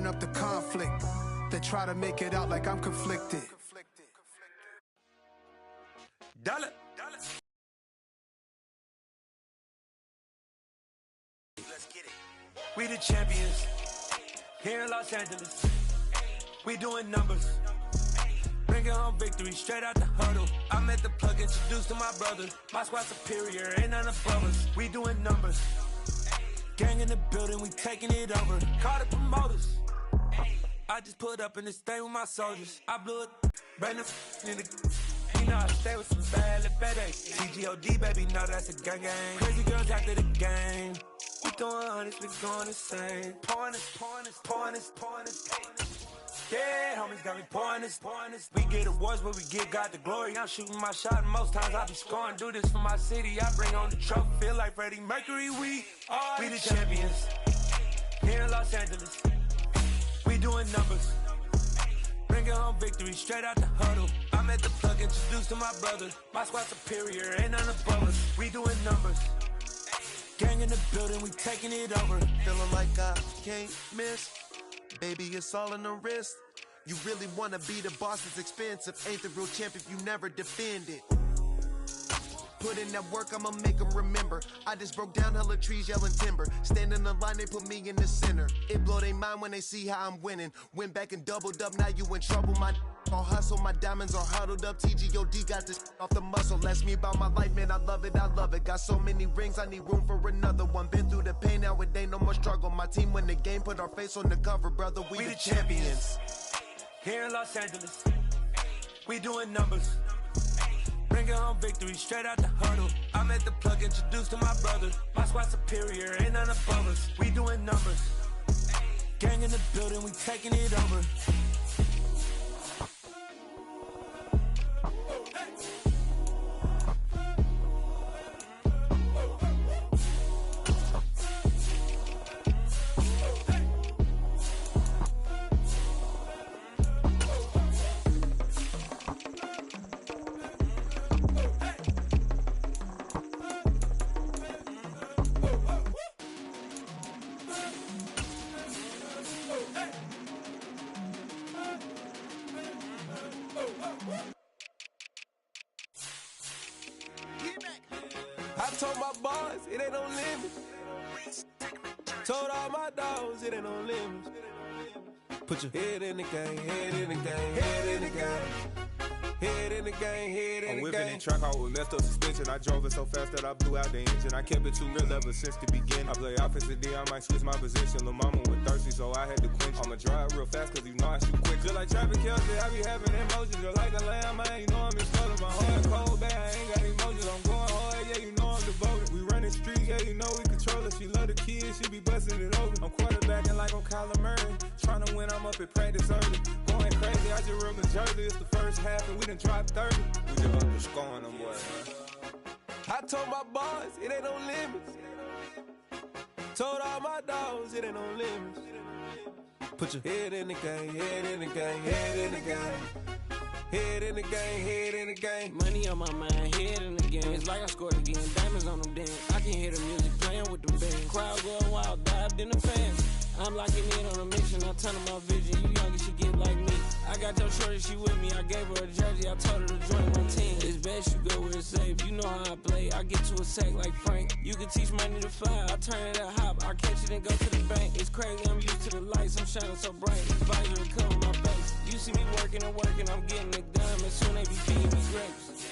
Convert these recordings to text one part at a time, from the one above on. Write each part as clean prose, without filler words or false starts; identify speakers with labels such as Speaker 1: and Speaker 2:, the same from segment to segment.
Speaker 1: stirring up the conflict. They try to make it out like I'm conflicted.
Speaker 2: Dollar. Let's get it. We the champions here in Los Angeles. We doing numbers. Bringing home victory straight out the huddle. I'm at the plug, introduced to my brothers. My squad superior, ain't none above us. We doing numbers. Gang in the building, we taking it over. Call the promoters. I just put up in this thing with my soldiers. I blew it, brand new in the. You know I stay with some bad little baby. TGOD, baby, know that's a gang gang. Crazy girls after the game. We doing hundreds, we going insane. Pouring this. Yeah, homies got me pouring this. We get awards, but we give God the glory. I'm shooting my shot, and most times I be scoring. Do this for my city, I bring on the trophy. Feel like Freddie Mercury, we the champions here in Los Angeles. We doing numbers. Bringing home victory straight out the huddle. I'm at the plug, introduced to my brothers. My squad superior, ain't none above us. We doing numbers. Gang in the building, we taking it over.
Speaker 3: Feeling like I can't miss. Baby, it's all in the wrist. You really wanna be the boss, it's expensive. Ain't the real champ if you never defend it. Put in that work, I'ma make them remember. I just broke down hella trees, yelling timber. Stand in the line, they put me in the center. It blow their mind when they see how I'm winning. Went back and doubled up, now you in trouble. My all hustle, my diamonds are huddled up. TGOD got this off the muscle. Ask me about my life, man, I love it. Got so many rings, I need room for another one. Been through the pain, now it ain't no more struggle. My team win the game, put our face on the cover, brother. We the champions.
Speaker 2: Here in Los Angeles, we doing numbers. Bringing home victory straight out the huddle. I'm at the plug, introduced to my brothers. My squad superior, ain't none above us. We doing numbers. Gang in the building, we taking it over.
Speaker 3: I told my boys, it ain't no limits. Told all my dogs, it ain't no limits. Put your head in the game, head in the game, head in the game. Head in the game, head in the game.
Speaker 4: I'm whipping in track, I was messed up suspension. I drove it so fast that I blew out the engine. I kept it too real ever since the beginning. I play offensive D, I might switch my position. Lil' mama was thirsty, so I had to quench. I'ma drive real fast, cause you know I shoot quick. Just like Travis Kelce, I be having emotions. Just like a lamb, man, you know I'm exploding. My heart cold, bad, I ain't got emotions. I'm going hard, yeah, you know I'm devoted. We running street, yeah, you know we control it. She love the kids, she be busting it open. I'm quarterbacking like I'm Kyler Murray. Trying to win, I'm up at practice early. Going crazy, I just run the jersey. It's the first half, and we done dropped 30. We just up to scoring them boys, man.
Speaker 3: I told my boys, it ain't no limits. Told all my dogs, it ain't no limits. Put your head in the game, head in the game, head in the game. Head in the game, head in the game.
Speaker 5: Money on my mind, head in the game. It's like I scored again, diamonds on them dance. I can hear the music playing with them bands. Crowd going wild, dived in the fans. I'm locking in on a mission, I turn my vision. You young, she get like me. I got your shorty, she with me. I gave her a jersey, I told her to join my team. It's best you go where it's safe. You know how I play. I get to a sack like Frank. You can teach money to fly. I turn it a hop. I catch it and go to the bank. It's crazy, I'm used to the lights. I'm shining so bright. Visor and cover my face. You see me working and working. I'm getting it done. And soon they be feeding me grapes.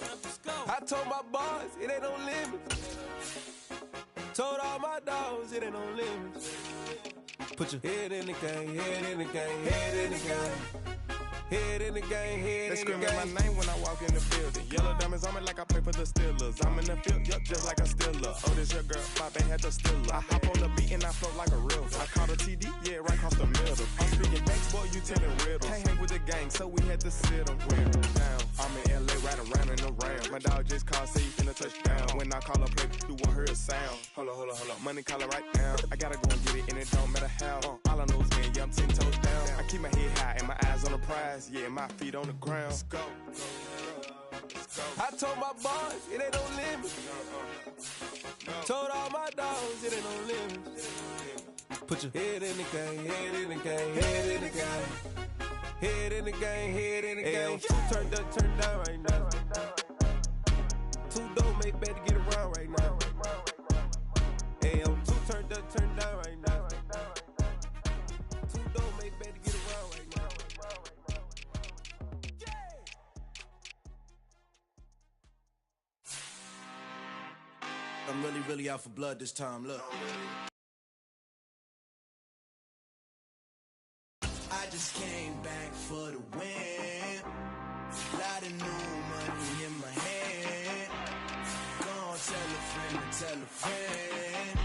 Speaker 5: Let's go.
Speaker 3: I told my boys, it ain't no limits. Told all my dogs, it ain't no limits. Put your head in the game, head in the game, head in the game. Head in the game, head
Speaker 4: They
Speaker 3: in the game.
Speaker 4: screaming my name when I walk in the building. Yellow diamonds on me like I play for the Steelers. I'm in the field, yup, just like a Steeler. Oh, this your girl, Pop ain't had the Steeler. I hop on the beat and I float like a river. I caught a TD, yeah, right across the middle. I'm speaking thanks, boy, you telling riddles. Can't hang with the gang, so we had to sit them down. I'm in LA, riding around in the round. My dog just called, say he finna touch down. When I call a play, you won't hear a sound. Hold up, money calling right now. I gotta go and get it, and it don't matter how. All I know is win, yeah, I'm 10 toes down. I keep my head high and my eyes on the prize. Yeah, my feet on the ground. Let's go.
Speaker 3: I told my boys, it ain't no limits. Told all my dogs, it ain't no limits.
Speaker 4: Put your head in the game, head in the game, head in the game. Head in the game, head in the game. Two turned up, turned down right now. Two dope make better get around right now. Hey, I'm two turned up, turned down right now. Two dope make better get around right now.
Speaker 3: I'm really out for blood this time, look. I just came back for the win. Lot of new money in my hand. Gonna tell a friend to tell a friend.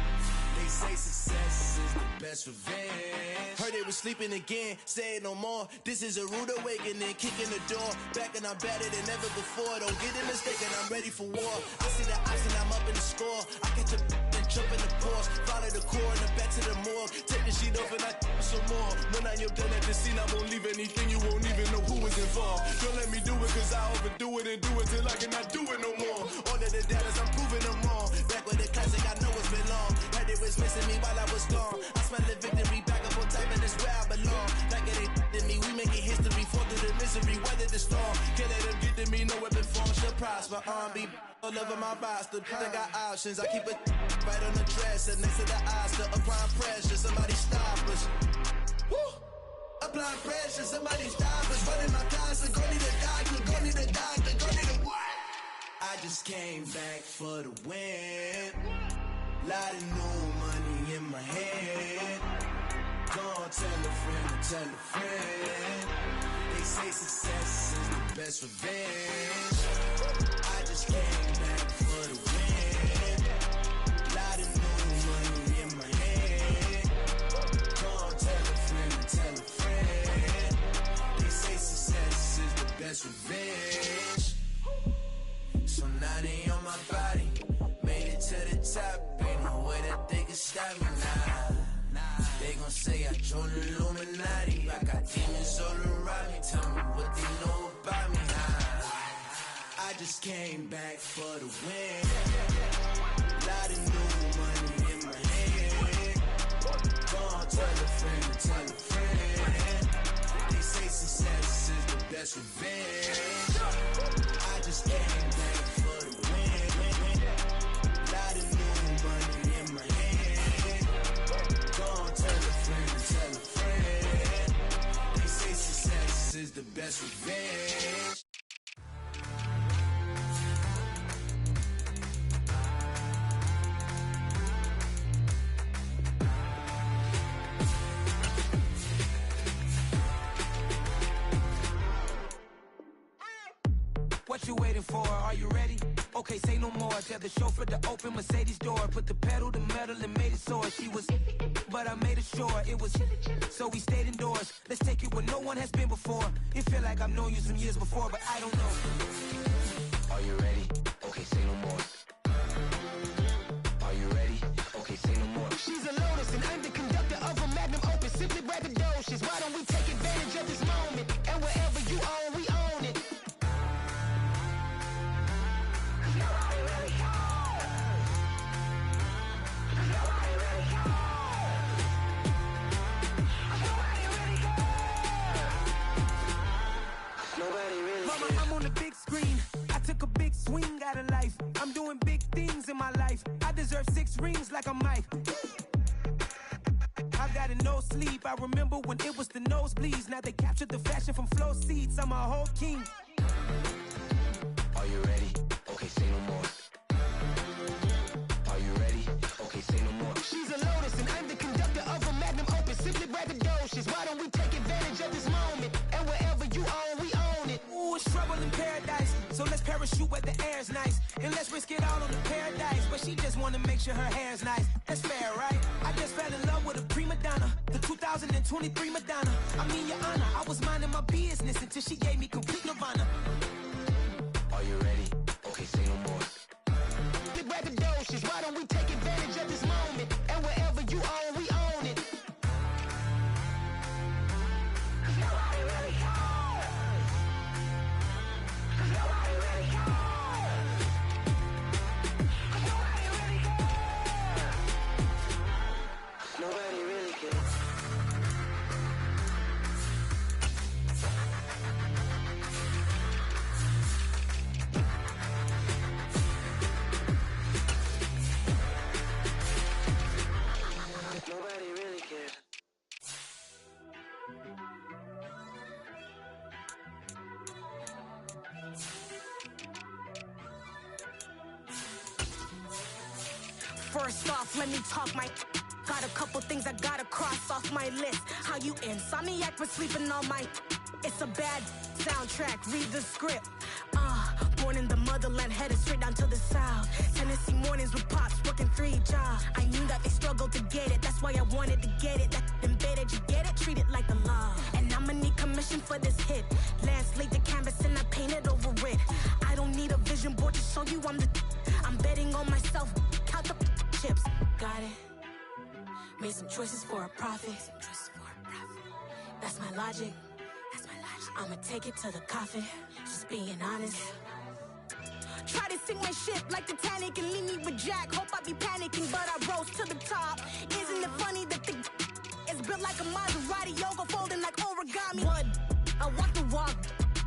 Speaker 3: They say success is the best revenge. Heard they was sleeping again, say it no more. This is a rude awakening, kicking the door. Back and I'm better than ever before. Don't get it mistaken, I'm ready for war. I see the ice and I'm up in the score. I catch a and jump in the Porsche. Follow the core and the back to the morgue. Take the sheet off and I some more. When I am done at the scene, I won't leave anything. You won't even know who is involved. Don't let me do it cause I overdo it and do it till I cannot do it no more. All of the datas, I'm proving them wrong. Back with the classic, I know it's been long. Heard they was missing me while I was gone. I smell the victory back up on top and it's where I belong. Like it ain't to me, we making history. Fall through the misery, weather the storm. Can't let them get to me, no weapon form should prosper. Be all over my roster, I got options. I keep it right on the dresser, next to the Oscar. Applying pressure, somebody stop us. Woo! Applying pressure, somebody stop us. Running my closet, go need a doctor, go need a doctor, go need a what? I just came back for the win. Lot of new money in my hand. Gonna tell a friend to tell a friend. They say success is the best revenge. I just came back for the win. Lot of new money in my hand. Gonna tell a friend to tell a friend. They say success is the best revenge. So now they on my body. Made it to the top. Ain't no way that they can stop me now. They gon' say I joined the Illuminati. I got demons all around me. Tell me what they know about me. I just came back for the win. Lot of new money in my hand. Gonna tell a friend to tell a friend. They say success is the best revenge. I just came back for the win. Lot of new money in my hand. Gonna tell a friend to tell a friend. They say success is the best revenge.
Speaker 5: What you waiting for? Are you ready? Okay, say no more. Tell the chauffeur to open Mercedes door. Put the pedal to metal and made it soar. She was, but I made it sure it was. So we stayed indoors. Let's take it where no one has been before. It feel like I've known you some years before, but I don't know. Are you ready? Okay, say no more. Are you ready? Okay, say no more. She's a Lotus and I'm the conductor of a magnum opus. Simply braggadocious. Why don't we take advantage of this moment? And wherever you own, we own it. Mama, I'm on the big screen. I took a big swing out of life. I'm doing big things in my life. I deserve 6 rings like I'm Mike. I got no sleep. I remember when it was the nosebleeds. Now they captured the fashion from flow seats. I'm a whole king. Are you ready? Okay, say no more. Are you ready? Okay, say no more. She's a Lotus and I'm the conductor of a magnum opus. Simply braggadocious. Why don't we take advantage of this moment? And wherever you own, we own it. Ooh, it's trouble in paradise. So let's parachute where the air's nice. And let's risk it all on the paradise. But she just wanna make sure her hair's nice. That's fair, right? I just fell in love with a prima donna. The 2023 Madonna. I mean, your honor, I was minding my business until she gave me complete nirvana. Are you ready? Okay, say no more. Why don't we take advantage of this moment? And wherever you own, we own it. Nobody really cares. Nobody really cares. Nobody really cares. Nobody really
Speaker 6: First off, let me talk my. Got a couple things I gotta cross off my list. How you insomniac for sleeping on my. It's a bad soundtrack, read the script. Born in the motherland, headed straight down to the south. Tennessee mornings with pops, working 3 jobs. I knew that they struggled to get it, that's why I wanted to get it. That embedded, you get it, treat it like a law. And I'ma need commission for this hit. Lance laid the canvas and I painted over it. I don't need a vision board to show you I'm betting on myself, count the chips. Got it. Made some choices for a profit. That's my logic. I'ma take it to the coffin, just being honest. Try to sink my ship like Titanic and leave me with Jack. Hope I be panicking, but I rose to the top. Isn't it funny that the is built like a Maserati, yoga folding like origami? What? I walk the walk,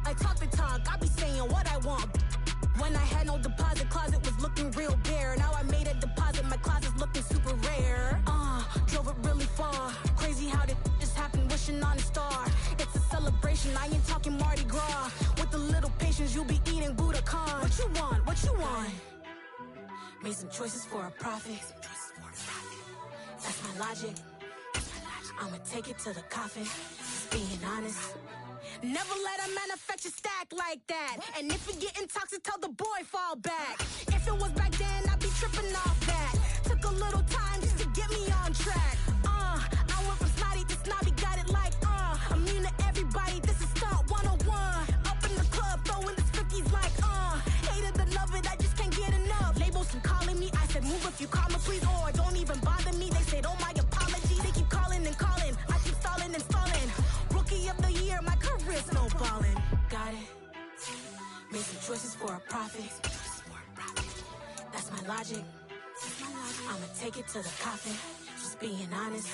Speaker 6: I talk the talk, I be saying what I want. When I had no deposit, closet was looking real bare. Now I made a deposit, my closet's looking super rare. Drove it really far. Crazy how did this happen, wishing on a star. It's a celebration, I ain't talking Mardi Gras. With a little patience, you'll be eating Budokan. What you want? What you want? Made some choices for a profit. That's my logic. I'ma take it to the coffin, just being honest. Never let a manufacture stack like that. And if you getting toxic, tell the boy fall back. If it was back then, I'd be tripping off that. Took a little time just to get me on track. I went from snotty to snobby, got it like, immune to everybody, this is stunt 101. Up in the club, throwing this 50s like, hate it, love it, I just can't get enough. Labels from calling me, I said move if you call me please, or don't even bother me. They said, oh my apology, they keep calling and calling. I keep stalling and stalling. Rookie of the year, my career's snowballing. Got it. Made some choices for a profit. That's my logic. I'ma take it to the coffin, just being honest.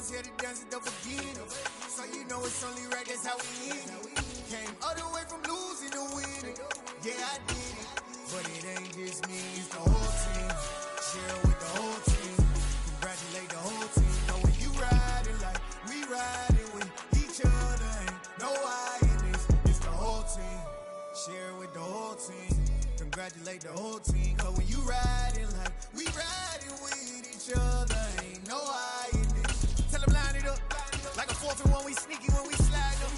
Speaker 7: Here to dance at the beginning. So you know it's only right, that's how we end it. Came all the way from losing to winning. Yeah, I did it. But it ain't just me, it's the whole team. Share with the whole team. Congratulate the whole team. Know when you riding like we riding with each other. Ain't no I in this, it's the whole team. Share with the whole team. Congratulate the whole team. Cause when you riding like we riding with each other. Ain't no I in this. Tell them line it up. Like a 4th and 1, we sneaky when we slide up.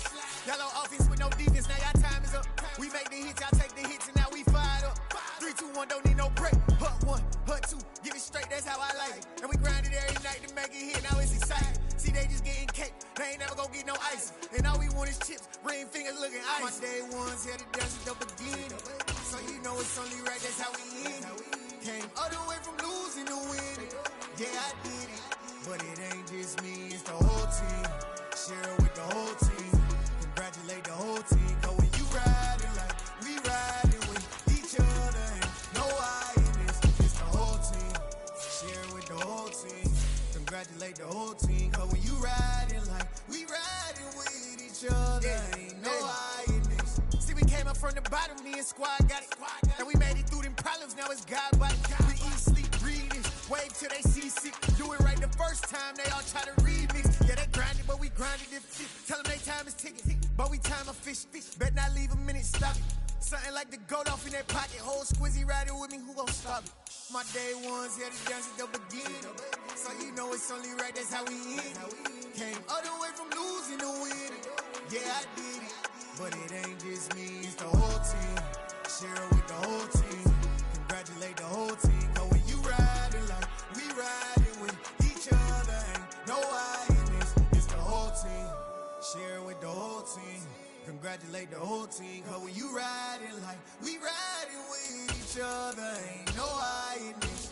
Speaker 7: Yellow offense with no defense, now y'all time is up. We make the hits, y'all take the hits, and now we fired up. 3, 2, 1, don't need no break. Hut 1, hut 2, give it straight, that's how I like it. And we grind it every night to make it hit, now it's exciting. See, they just getting cake, they ain't never gonna get no ice. And all we want is chips, ring fingers looking ice. My day ones here to dance at the beginning. So you know it's only right, that's how we end it. Came all the way from losing to winning. Yeah, I did it. But it ain't just me, it's the whole team. Share with the whole team. Congratulate the whole team. Cause when you riding like we riding with each other. Ain't no I in this, it's the whole team. Share with the whole team. Congratulate the whole team. Cause when you riding like we riding with each other. Ain't no I in this. See, we came up from the bottom, me and squad got it. And we made it through them problems, now it's God by we eat, sleep, breathe this. Wave till they see sick. Do it right the first time, they all try to remix. Yeah, they grinded, but we grinded it. Tell them they time is ticking, but we time a fish. Bet not leave a minute, stop it. Something like the goat off in that pocket. Whole squizzy riding with me, who gon' stop it? My day ones here to dance at the beginning. So you know it's only right, that's how we end it. Came all the way from losing to winning. Yeah, I did it. But it ain't just me, it's the whole team. Share with the whole team. Congratulate the whole team. Cause when you riding like we riding with each other. Ain't no I in this, it's the whole team. Share with the whole team. Congratulate the whole team. Cause when you riding like we riding with each other. Ain't no I in this.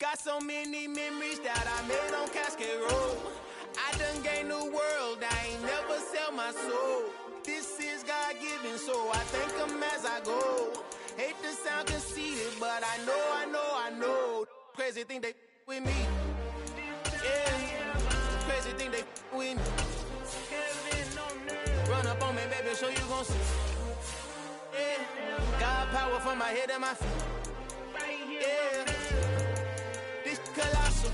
Speaker 5: Got so many memories that I made on Cascade Road. I done gained the world, I ain't never sell my soul. This is God-given, so I thank him as I go. Hate to sound conceited, but I know. Crazy thing they with me. Yeah, crazy thing they with me. Run up on me, baby, so you gon' see. Yeah, God power from my head and my feet. Yeah, this colossal.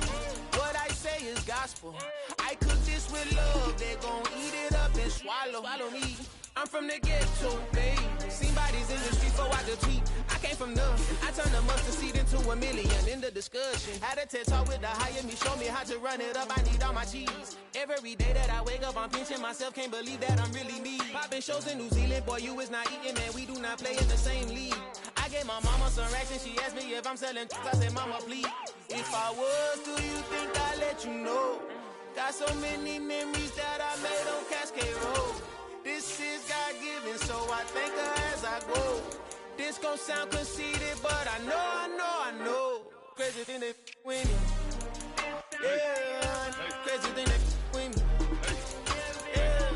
Speaker 5: What I say is gospel. I cook this with love, they gon' eat it up and swallow me. I'm from the ghetto, babe. Seen bodies in the street, so I could tweet. I came from nothing. I turned the mustard seed into $1 million. In the discussion, had a TED talk with the higher me, show me how to run it up. I need all my cheese. Every day that I wake up, I'm pinching myself. Can't believe that I'm really me. Popping shows in New Zealand, boy, you is not eating, man. We do not play in the same league. I gave my mama some racks and she asked me if I'm selling. I said, mama, please. If I was, do you think I'd let you know? Got so many memories that I made on Cascade Road. This is God-given, so I thank her as I go. This gon' sound conceited, but I know. Crazy thing they with me. Yeah, crazy thing they with me. Yeah,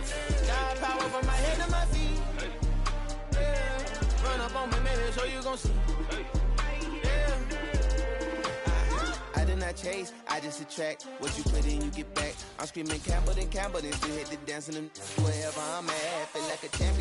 Speaker 5: got power from my head to my feet. Yeah, run up on me, maybe, so you gon' see. I did not chase, I just attract. What you put in, you get back. I'm screaming Campbell, then still hit the dancing and wherever I'm at. Feel like a champion.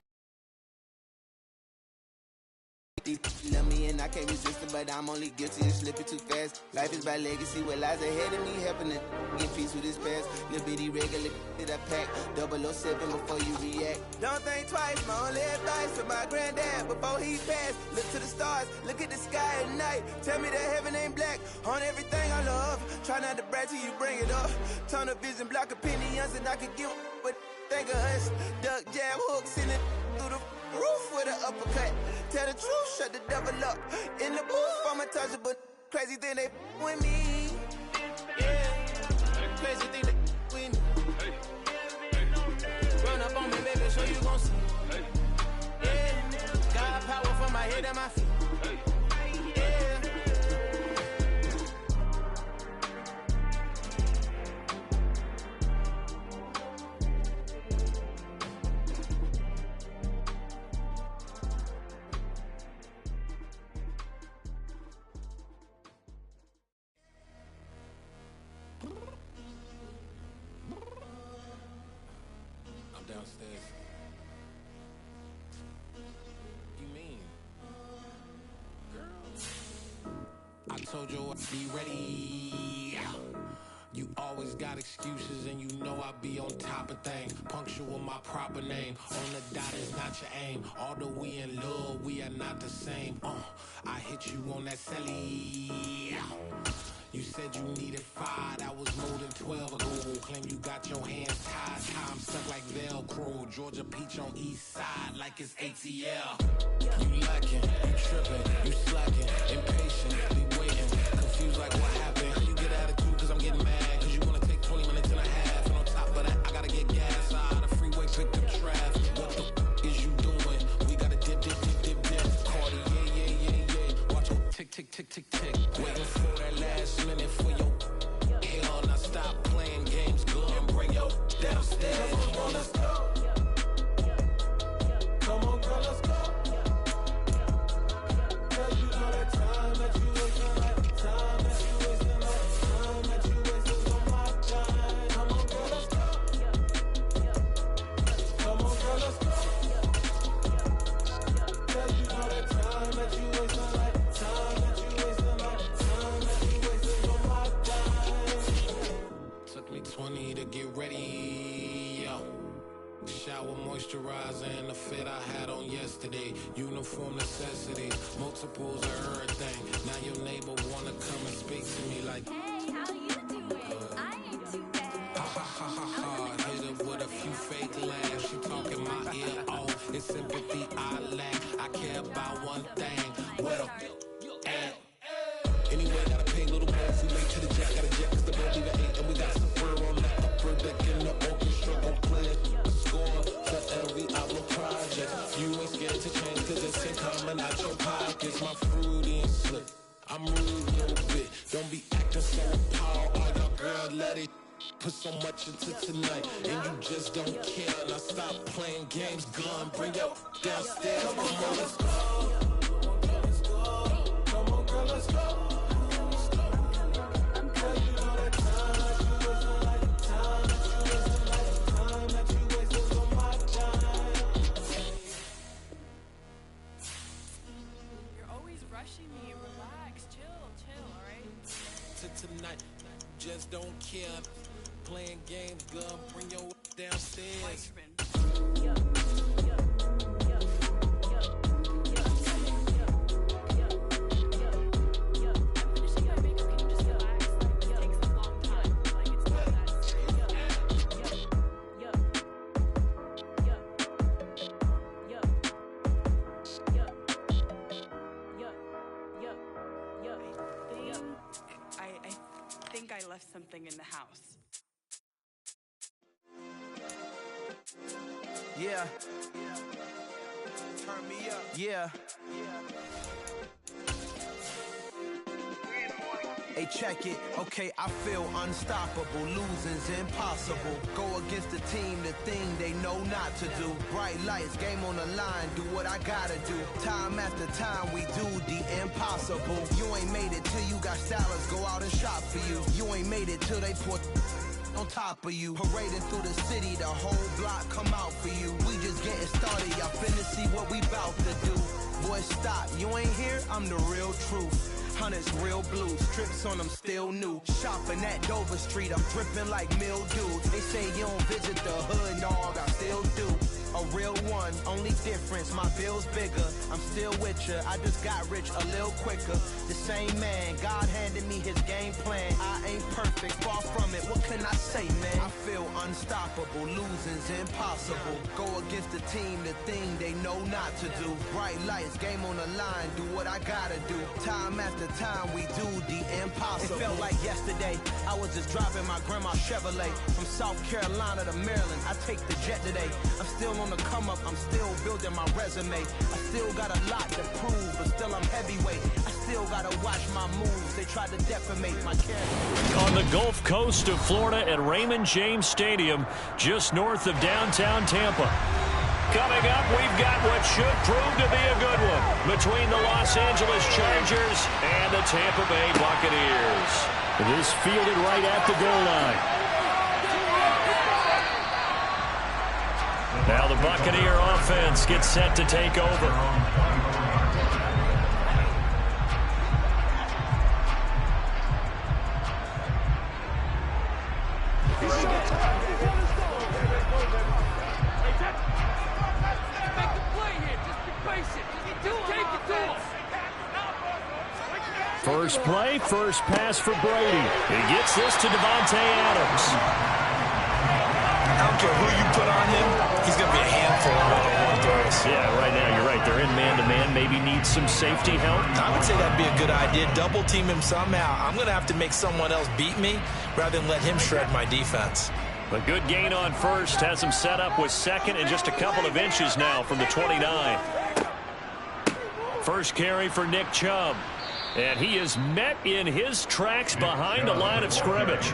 Speaker 5: Love me and I can't resist it, but I'm only guilty of slipping too fast. Life is by legacy, what lies ahead of me, helping to get peace with this past. Little bitty regular that I pack, 007 before you react. Don't think twice, my only advice for my granddad before he passed. Look to the stars, look at the sky at night. Tell me that heaven ain't black on everything I love. Try not to brag till you bring it up. Tunnel vision, block opinions, and I could give what think of us. Duck jab hooks in it through the roof with an uppercut. Tell the truth, shut the devil up. In the booth, I'm untouchable. Crazy thing they with me. Yeah, crazy thing they with me. Run up on me, baby, so you gon' see. Yeah, got power from my head and my feet. Yeah.
Speaker 8: Downstairs. You mean? Girl, I told you I'd be ready. You always got excuses and you know I be on top of things. Punctual my proper name. On the dot is not your aim. Although we in love, we are not the same. I hit you on that celly. You said you needed 5, that was more than 12 ago. Claim you got your hands tied, time stuck like Velcro. Georgia Peach on east side like it's ATL. You lacking, you tripping, you slacking, impatient, waiting, confused like what happened. You get attitude cause I'm getting mad, cause you wanna take 20 minutes and a half. And on top of that, I gotta get gas out of the freeway, pick up traffic. What the is you doing? We gotta dip. Cardi, yeah. Watch your tick. Waiting for that last minute for your hell. Now stop playing games, girl, and bring your downstairs. Come on, let's go. Come on, girl, let's go. Girl, you know that time that you wasting, like time that you wasting, like time that you wasting on my time. Come on, girl, let's go. Come on, girl, let's go. Girl, you know that time that you wasting, like time that you wasting, like time that you wasting on my time. Took me 20 to get ready, yo. Shower moisturizer and the fit I had on yesterday. Uniform necessity, multiples of everything. Now your neighbor wanna come and speak to me like, hey, how you doing? I ain't too bad. Ha. Hit her with a few fake laughs. She talking my ear off. It's sympathy I lack. I care about one thing. What up? Anyway, gotta pay a little more if we late to the jack. Gotta jet cause the boat leave at 8. And we got some fur on the upper deck in the orchestra. Gon' play it. Score for every album project. You ain't scared to change cause it's in common out your pockets. My fruity and slick. I'm rude a little bit. Don't be acting so appalled. All y'all girl, let it put so much into tonight, and you just don't care. Now stop playing games, gun, bring your downstairs. Come on, let's go. Come on, girl, let's go. Tonight, just don't care. Playing games, girl, bring your downstairs.
Speaker 9: I left something in the house.
Speaker 3: Yeah. Turn me up. Yeah. Hey, check it. Okay, I feel unstoppable. Losing's impossible. Go against the team, the thing they know not to do. Bright lights, game on the line, do what I gotta do. Time after time, we do the impossible. You ain't made it till you got stylists go out and shop for you. You ain't made it till they put on top of you. Parading through the city, the whole block come out for you. We just getting started, y'all finna see what we bout to do. Boy, stop, you ain't here, I'm the real truth. Hunters, real blue, strips on them still new. Shopping at Dover Street, I'm dripping like mildew. They say you don't visit the hood, dog, I still do. A real one, only difference, my bill's bigger. I'm still with ya, I just got rich a little quicker. The same man, God handed me his game plan. I ain't perfect, far from it, what can I say, man? I feel unstoppable, losing's impossible. Go against the team, the thing they know not to do. Bright lights, game on the line, do what I gotta do. Time after time, we do the impossible. It felt like yesterday, I was just driving my grandma's Chevrolet. From South Carolina to Maryland, I take the jet today. I'm still on the come up, I'm still building my resume. I still got a lot to prove, but still I'm heavyweight. I still gotta watch my moves, they tried to defamate my character.
Speaker 10: On the Gulf Coast of Florida at Raymond James Stadium, just north of downtown Tampa. Coming up, we've got what should prove to be a good one between the Los Angeles Chargers and the Tampa Bay Buccaneers. It is fielded right at the goal line. Now the Buccaneer offense gets set to take over. First play, first pass for Brady. He gets this to Devontae Adams.
Speaker 11: I don't care who you put on him, he's going to be a handful of one-on-one throws.
Speaker 10: Yeah, right now you're right. They're in man-to-man. Maybe needs some safety help.
Speaker 11: I would say that'd be a good idea. Double team him somehow. I'm going to have to make someone else beat me rather than let him shred my defense.
Speaker 10: A good gain on first has him set up with second and just a couple of inches now from the 29. First carry for Nick Chubb. And he is met in his tracks behind the line of scrimmage.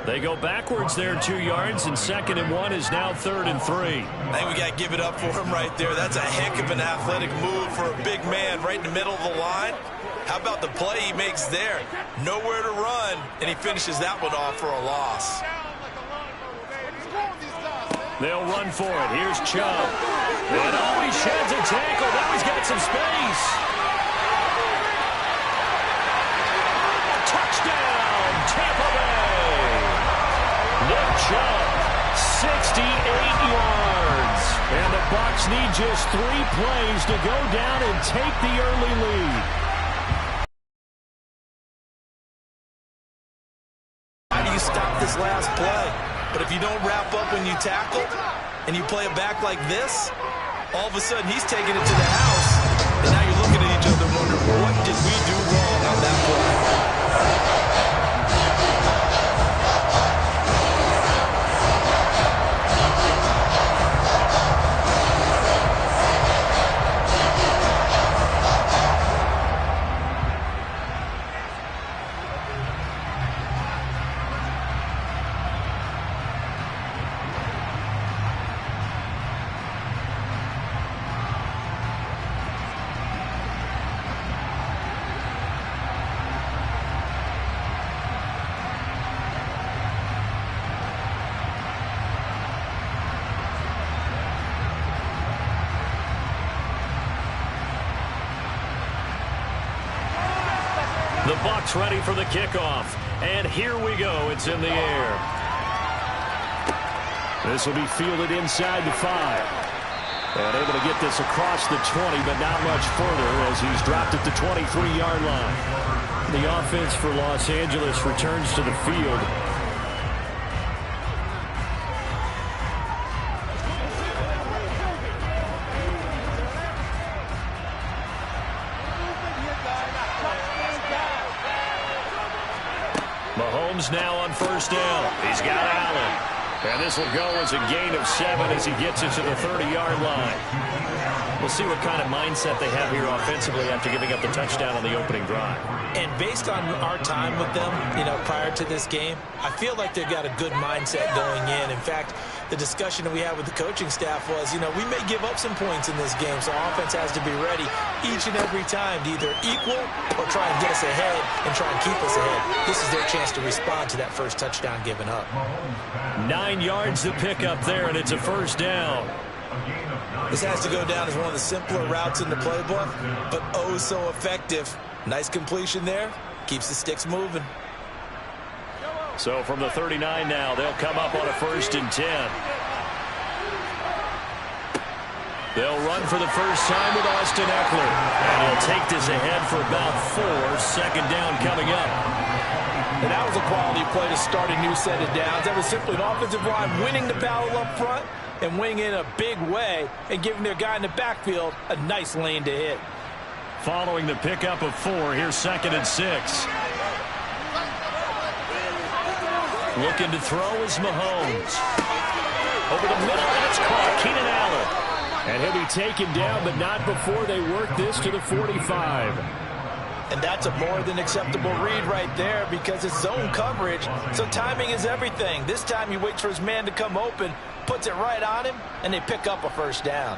Speaker 10: They go backwards there 2 yards, and 2nd and 1 is now 3rd and 3.
Speaker 11: I think we got to give it up for him right there. That's a heck of an athletic move for a big man right in the middle of the line. How about the play he makes there? Nowhere to run, and he finishes that one off for a loss.
Speaker 10: They'll run for it. Here's Chubb. And he sheds a tackle. Now he's got some space. Touchdown, Tampa Bay. Nick Chubb, 68 yards. And the Bucs need just 3 plays to go down and take the early lead.
Speaker 11: How do you stop this last play? But if you don't wrap up when you tackle and you play it back like this, all of a sudden he's taking it to the house. And now you're looking at each other wondering, what did we do wrong on that play?
Speaker 10: The Bucs ready for the kickoff. And here we go. It's in the air. This will be fielded inside the 5. And able to get this across the 20, but not much further as he's dropped at the 23-yard line. The offense for Los Angeles returns to the field. Mahomes now on first down. He's got Allen. And this will go as a gain of 7 as he gets it to the 30-yard line. We'll see what kind of mindset they have here offensively after giving up the touchdown on the opening drive.
Speaker 11: And based on our time with them, prior to this game, I feel like they've got a good mindset going in. In fact, the discussion that we had with the coaching staff was, we may give up some points in this game, so offense has to be ready each and every time to either equal or try and get us ahead and try and keep us ahead. This is their chance to respond to that first touchdown given up.
Speaker 10: 9 yards to pick up there, and it's a first down.
Speaker 11: This has to go down as one of the simpler routes in the playbook, but oh so effective. Nice completion there. Keeps the sticks moving.
Speaker 10: So from the 39 now, they'll come up on a 1st and 10. They'll run for the first time with Austin Eckler. And he'll take this ahead for about 4. Second down coming up.
Speaker 11: And that was a quality play to start a new set of downs. That was simply an offensive line winning the battle up front and winning in a big way and giving their guy in the backfield a nice lane to hit.
Speaker 10: Following the pickup of 4, here's 2nd and 6. Looking to throw is Mahomes. Over the middle, and it's caught. Keenan Allen. And he'll be taken down, but not before they work this to the 45.
Speaker 11: And that's a more than acceptable read right there because it's zone coverage, so timing is everything. This time he waits for his man to come open, puts it right on him, and they pick up a first down.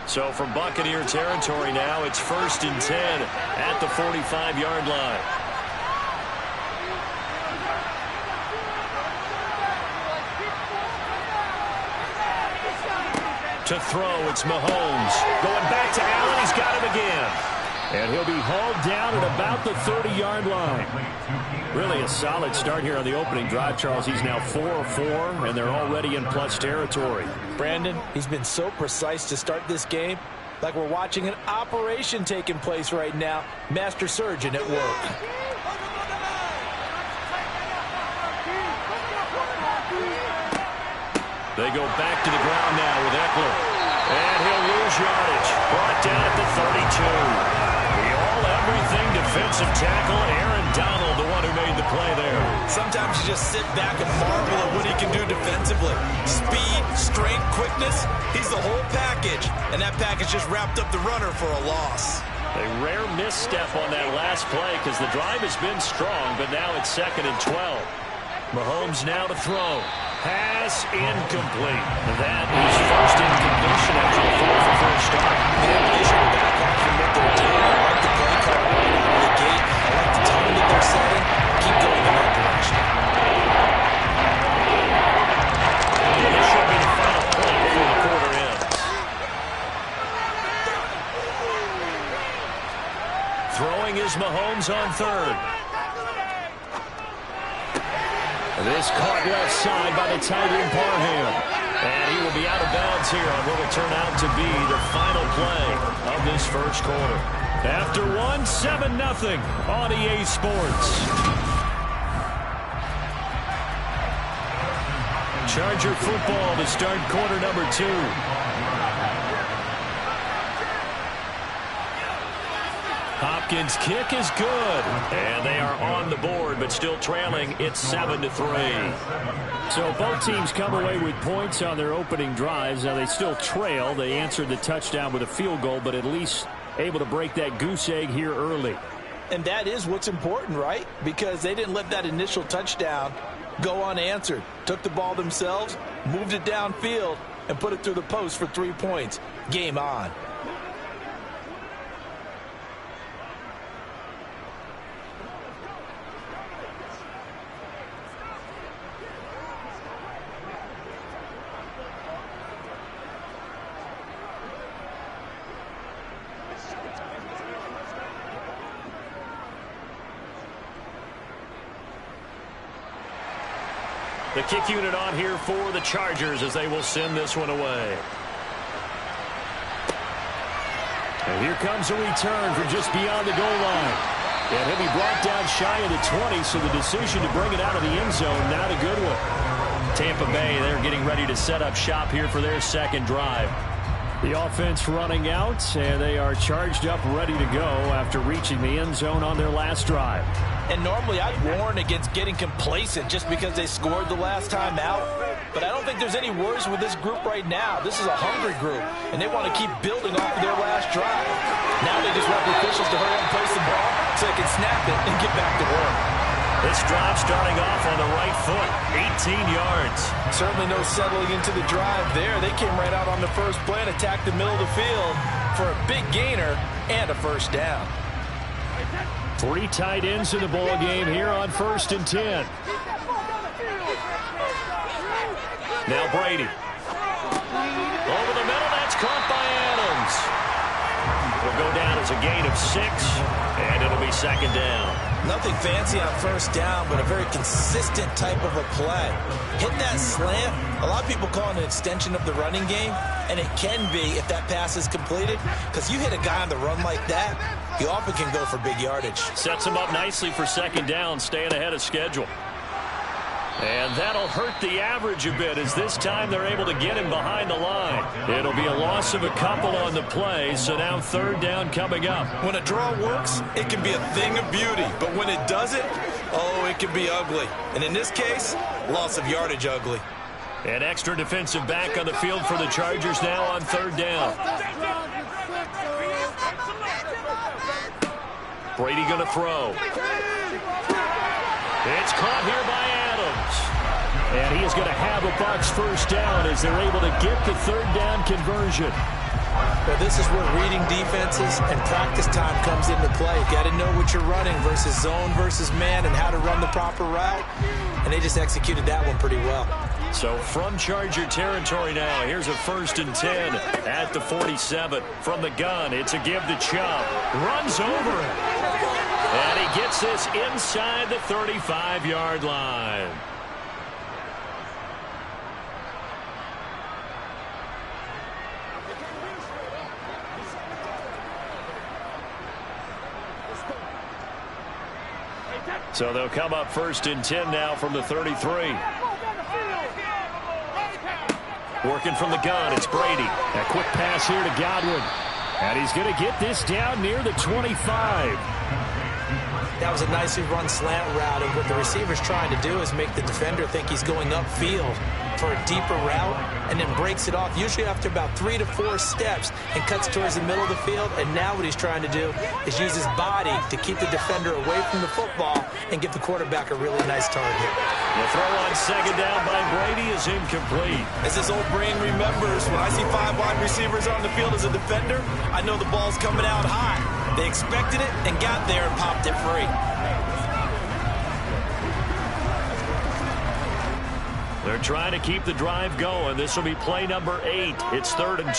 Speaker 10: So from Buccaneer territory now, it's 1st and 10 at the 45-yard line. To throw, it's Mahomes. Going back to Allen, he's got him again. And he'll be hauled down at about the 30-yard line. Really a solid start here on the opening drive, Charles. He's now 4 of 4, and they're already in plus territory.
Speaker 11: Brandon, he's been so precise to start this game, like we're watching an operation taking place right now. Master surgeon at work.
Speaker 10: They go back to the ground now with Eckler. And he'll lose yardage. Brought down at the 32. The all-everything defensive tackle, and Aaron Donald, the one who made the play there.
Speaker 11: Sometimes you just sit back and marvel at what he can do defensively. Speed, strength, quickness, he's the whole package. And that package just wrapped up the runner for a loss.
Speaker 10: A rare misstep on that last play because the drive has been strong, but now it's 2nd and 12. Mahomes now to throw. Pass incomplete. That is first incompletion after a 4-for-4 start.
Speaker 11: Yeah, they should have back off from what they're doing. I like the play call right out of the gate. I like the tone that they're setting. Keep going in that direction.
Speaker 10: This should be the final play before the quarter ends. Throwing is Mahomes on 3rd. This caught left side by the tight end Parham. And he will be out of bounds here on what will turn out to be the final play of this first quarter. After 1, 7-0 on EA Sports. Charger football to start quarter number 2. Hopkins' kick is good. And they are on the board, but still trailing. It's 7-3. So both teams come away with points on their opening drives. Now they still trail. They answered the touchdown with a field goal, but at least able to break that goose egg here early.
Speaker 11: And that is what's important, right? Because they didn't let that initial touchdown go unanswered. Took the ball themselves, moved it downfield, and put it through the post for 3 points. Game on.
Speaker 10: The kick unit on here for the Chargers as they will send this one away. And here comes a return from just beyond the goal line. And he'll be brought down shy of the 20, so the decision to bring it out of the end zone, not a good one. Tampa Bay, they're getting ready to set up shop here for their second drive. The offense running out, and they are charged up, ready to go after reaching the end zone on their last drive.
Speaker 11: And normally I'd warn against getting complacent just because they scored the last time out. But I don't think there's any worries with this group right now. This is a hungry group, and they want to keep building off of their last drive. Now they just want the officials to hurry up and place the ball so they can snap it and get back to work.
Speaker 10: This drive starting off on the right foot, 18 yards.
Speaker 11: Certainly no settling into the drive there. They came right out on the first play and attacked the middle of the field for a big gainer and a first down.
Speaker 10: 3 tight ends in the ball game here on 1st and 10. Now Brady. Over the middle, that's caught by Adams. Will go down as a gain of 6, and it'll be second down.
Speaker 11: Nothing fancy on first down, but a very consistent type of a play. Hit that slant. A lot of people call it an extension of the running game, and it can be if that pass is completed, because you hit a guy on the run like that, you often can go for big yardage.
Speaker 10: Sets him up nicely for second down, staying ahead of schedule. And that'll hurt the average a bit as this time they're able to get him behind the line. It'll be a loss of a couple on the play, so now 3rd down coming up.
Speaker 11: When a draw works, it can be a thing of beauty. But when it doesn't, oh, it can be ugly. And in this case, loss of yardage ugly.
Speaker 10: An extra defensive back on the field for the Chargers now on 3rd down. Brady going to throw. It's caught here by Adams. And he is going to have a Bucs first down as they're able to get the 3rd down conversion.
Speaker 11: Well, this is where reading defenses and practice time comes into play. You got to know what you're running versus zone versus man and how to run the proper route. And they just executed that one pretty well.
Speaker 10: So from Charger territory now, here's a 1st and 10 at the 47. From the gun, it's a give to Chubb. Runs over it. And he gets this inside the 35-yard line. So they'll come up 1st and 10 now from the 33. Working from the gun, it's Brady. A quick pass here to Godwin. And he's going to get this down near the 25.
Speaker 11: That was a nicely run slant route, and what the receiver's trying to do is make the defender think he's going upfield for a deeper route, and then breaks it off, usually after about 3 to 4 steps, and cuts towards the middle of the field. And now what he's trying to do is use his body to keep the defender away from the football and give the quarterback a really nice target.
Speaker 10: The throw on second down by Brady is incomplete.
Speaker 11: As his old brain remembers, when I see 5 wide receivers on the field as a defender, I know the ball's coming out high. They expected it and got there and popped it free.
Speaker 10: They're trying to keep the drive going. This will be play number 8. It's 3rd and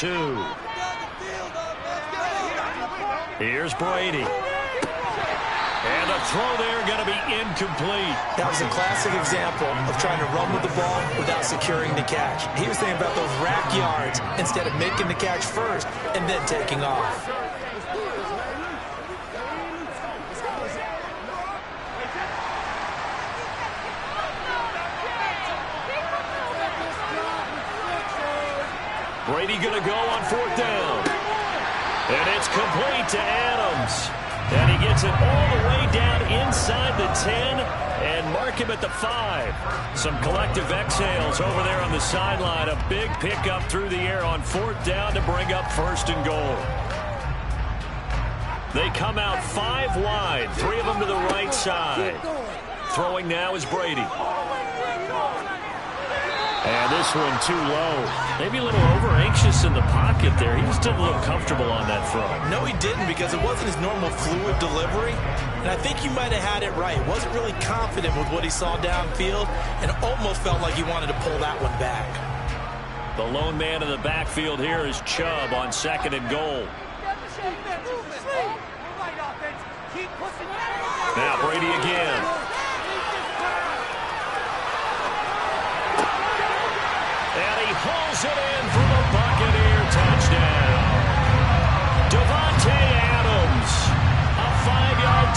Speaker 10: 2. Here's Brady. And the throw there going to be incomplete.
Speaker 11: That was a classic example of trying to run with the ball without securing the catch. He was thinking about those rack yards instead of making the catch first and then taking off.
Speaker 10: Brady going to go on 4th down. And it's complete to Adams. And he gets it all the way down inside the 10 and mark him at the 5. Some collective exhales over there on the sideline. A big pickup through the air on 4th down to bring up 1st and goal. They come out 5 wide, 3 of them to the right side. Throwing now is Brady. And this one too low. Maybe a little over-anxious in the pocket there. He just didn't look comfortable on that throw.
Speaker 11: No, he didn't, because it wasn't his normal fluid delivery. And I think he might have had it right. Wasn't really confident with what he saw downfield and almost felt like he wanted to pull that one back.
Speaker 10: The lone man in the backfield here is Chubb on 2nd and goal. Now Brady again.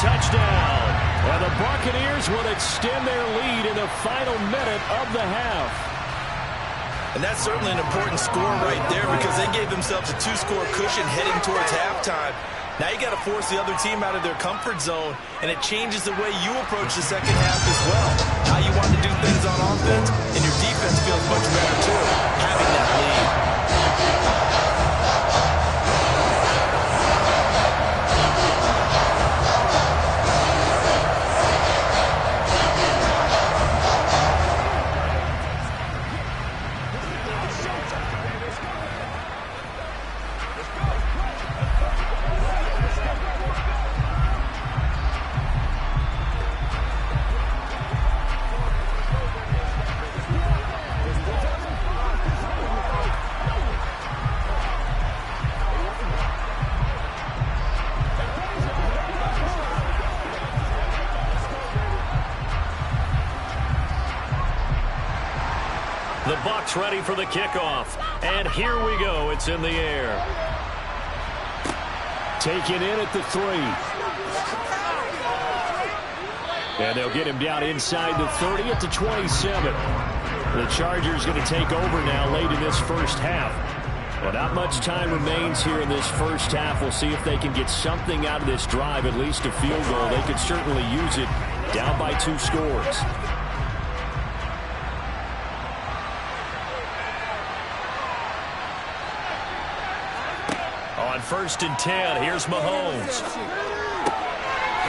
Speaker 10: touchdown. And the Buccaneers will extend their lead in the final minute of the half.
Speaker 11: And that's certainly an important score right there because they gave themselves a 2-score cushion heading towards halftime. Now you got to force the other team out of their comfort zone, and it changes the way you approach the second half as well. How you want to do things on offense, and your defense feels much better too, having that lead.
Speaker 10: The Bucs ready for the kickoff. And here we go. It's in the air. Taken in at the 3. And they'll get him down inside the 30 at the 27. The Chargers going to take over now late in this first half. Well, not much time remains here in this first half. We'll see if they can get something out of this drive, at least a field goal. They could certainly use it down by 2 scores. On 1st and 10, here's Mahomes.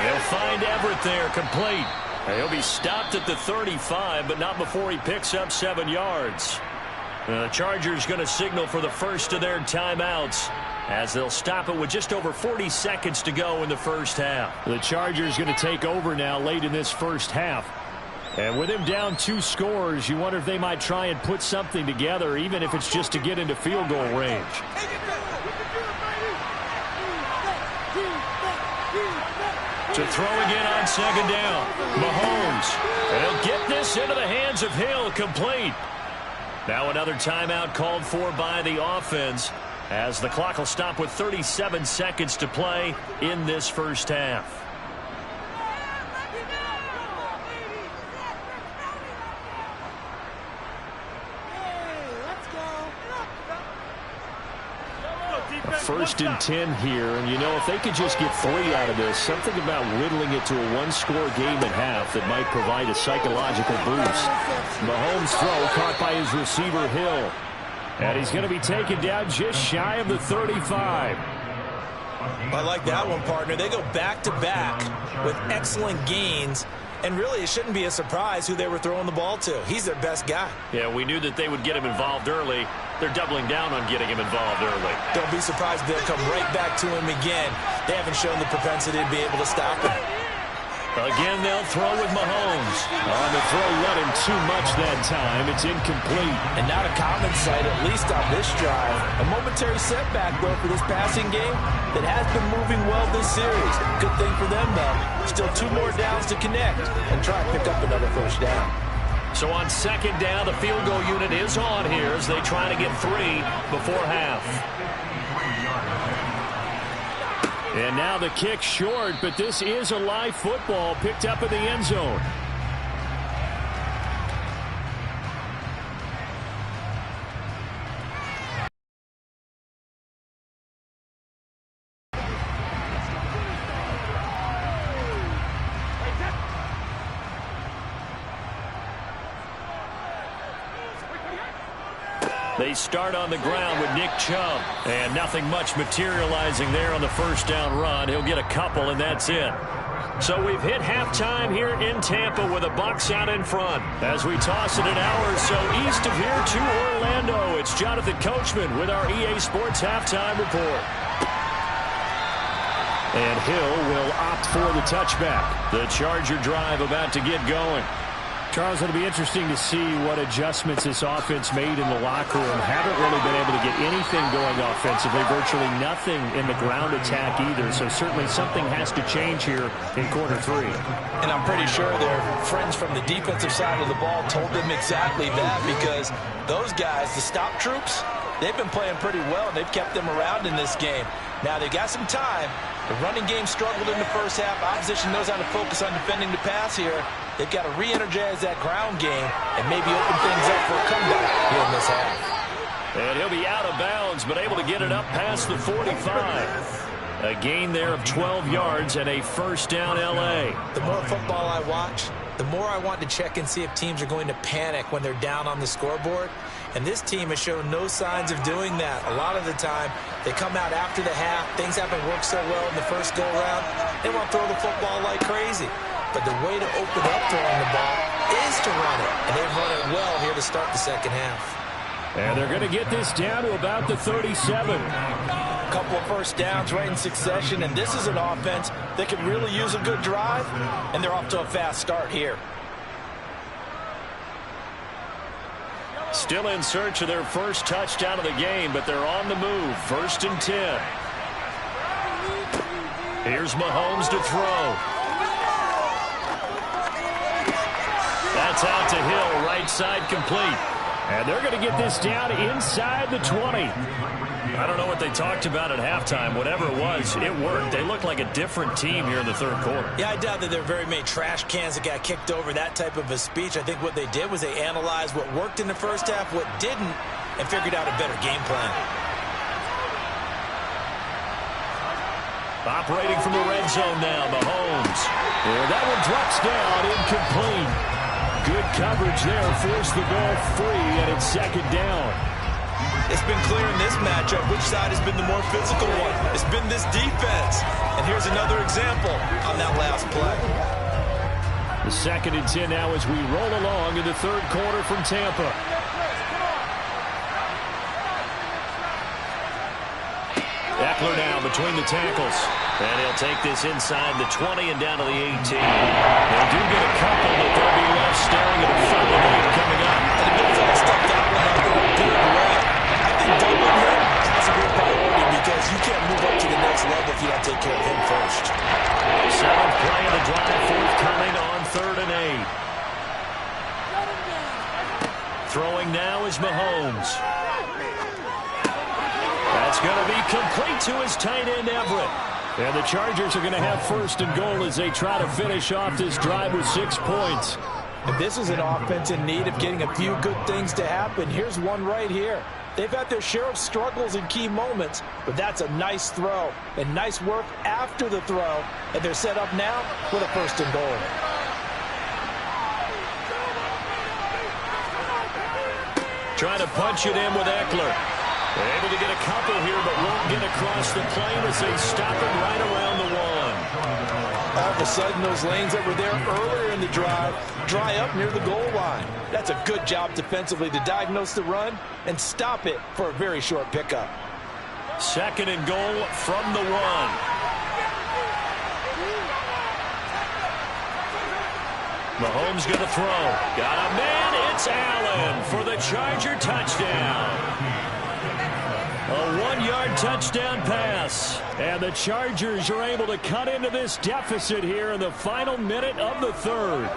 Speaker 10: He'll find Everett there, complete. He'll be stopped at the 35, but not before he picks up 7 yards. The Chargers going to signal for the first of their timeouts as they'll stop it with just over 40 seconds to go in the first half. The Chargers going to take over now late in this first half. And with him down 2 scores, you wonder if they might try and put something together, even if it's just to get into field goal range. To throw again on 2nd down. Mahomes. And he'll get this into the hands of Hill, complete. Now another timeout called for by the offense as the clock will stop with 37 seconds to play in this first half. First and 10 here, and you know, if they could just get 3 out of this, something about whittling it to a 1-score game at half that might provide a psychological boost. Mahomes' throw caught by his receiver Hill, and he's going to be taken down just shy of the 35.
Speaker 11: I like that one, partner. They go back-to-back with excellent gains, and really it shouldn't be a surprise who they were throwing the ball to. He's their best guy.
Speaker 10: Yeah, we knew that they would get him involved early. They're doubling down on getting him involved early.
Speaker 11: Don't be surprised if they'll come right back to him again. They haven't shown the propensity to be able to stop him.
Speaker 10: Again, they'll throw with Mahomes. On the throw, let him too much that time. It's incomplete.
Speaker 11: And not a common sight, at least on this drive. A momentary setback, though, for this passing game that has been moving well this series. Good thing for them, though. Still 2 more downs to connect and try and pick up another first down.
Speaker 10: So on 2nd down, the field goal unit is on here as they try to get 3 before half. And now the kick short, but this is a live football picked up in the end zone. They start on the ground with Nick Chubb. And nothing much materializing there on the first down run. He'll get a couple, and that's it. So we've hit halftime here in Tampa with the Bucs out in front. As we toss it an hour or so east of here to Orlando, it's Jonathan Coachman with our EA Sports Halftime Report. And Hill will opt for the touchback. The Charger drive about to get going. Charles, it'll be interesting to see what adjustments this offense made in the locker room. Haven't really been able to get anything going offensively, virtually nothing in the ground attack either. So certainly something has to change here in quarter 3.
Speaker 11: And I'm pretty sure their friends from the defensive side of the ball told them exactly that, because those guys, the stop troops, they've been playing pretty well, and they've kept them around in this game. Now, they've got some time, The running game struggled in the first half. Opposition knows how to focus on defending the pass here. They've got to re-energize that ground game and maybe open things up for a comeback here in this half.
Speaker 10: And he'll be out of bounds, but able to get it up past the 45. A gain there of 12 yards and a first down L.A.
Speaker 11: The more football I watch, the more I want to check and see if teams are going to panic when they're down on the scoreboard. And this team has shown no signs of doing that. A lot of the time, they come out after the half. Things haven't worked so well in the first go-around. They want to throw the football like crazy. But the way to open up throwing the ball is to run it. And they've run it well here to start the second half.
Speaker 10: And they're going to get this down to about the 37.
Speaker 11: A couple of first downs right in succession, and this is an offense that could really use a good drive, and they're off to a fast start here.
Speaker 10: Still in search of their first touchdown of the game, but they're on the move. 1st and 10. Here's Mahomes to throw. That's out to Hill, right side complete. And they're going to get this down inside the 20. I don't know what they talked about at halftime. Whatever it was, it worked. They looked like a different team here in the third quarter.
Speaker 11: Yeah, I doubt that there are very many trash cans that got kicked over, that type of a speech. I think what they did was they analyzed what worked in the first half, what didn't, and figured out a better game plan.
Speaker 10: Operating from the red zone now, Mahomes. And that one drops down, incomplete. Good coverage there, forced the ball free, and it's 2nd down.
Speaker 11: It's been clear in this matchup which side has been the more physical one. It's been this defense. And here's another example on that last play.
Speaker 10: The 2nd and 10 now as we roll along in the third quarter from Tampa. Eckler now between the tackles. And he'll take this inside the 20 and down to the 18. They do get a couple, but they'll be left staring at a 3rd and 8 coming up.
Speaker 11: And the Bills stepped that one up in a big way. I think doubling him has a good priority because you can't move up to the next level if you don't take care of him first.
Speaker 10: 7th play of the drive, forthcoming on 3rd and 8. Throwing now is Mahomes. That's going to be complete to his tight end, Everett. And the Chargers are going to have 1st and goal as they try to finish off this drive with 6 points.
Speaker 11: If this is an offense in need of getting a few good things to happen, here's one right here. They've had their share of struggles in key moments, but that's a nice throw and nice work after the throw. And they're set up now with a 1st and goal.
Speaker 10: Trying to punch it in with Eckler. Able to get a couple here, but won't get across the plane as they stop it right around the 1.
Speaker 11: All of a sudden, those lanes that were there earlier in the drive dry up near the goal line. That's a good job defensively to diagnose the run and stop it for a very short pickup.
Speaker 10: 2nd and goal from the 1. Mahomes going to throw. Got a man. It's Allen for the Charger touchdown. A 1-yard touchdown pass. And the Chargers are able to cut into this deficit here in the final minute of the 3rd.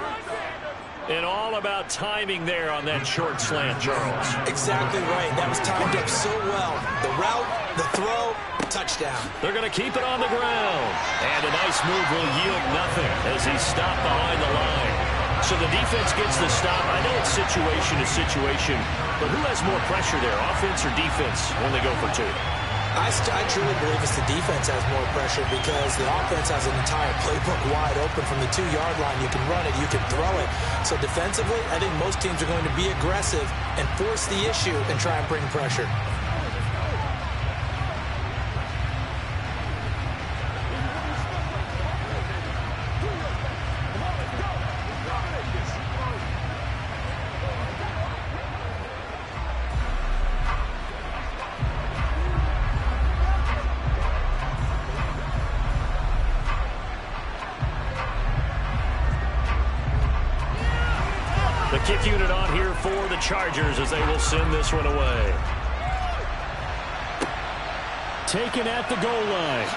Speaker 10: And all about timing there on that short slant, Charles.
Speaker 11: Exactly right. That was timed up so well. The route, the throw, touchdown.
Speaker 10: They're going to keep it on the ground. And a nice move will yield nothing as he's stopped behind the line. So the defense gets the stop. I know it's situation to situation, but who has more pressure there, offense or defense, when they go for 2?
Speaker 11: I truly believe it's the defense has more pressure because the offense has an entire playbook wide open from the 2-yard line. You can run it, you can throw it. So defensively, I think most teams are going to be aggressive and force the issue and try and bring pressure.
Speaker 10: The kick unit on here for the Chargers as they will send this one away. Taken at the goal line.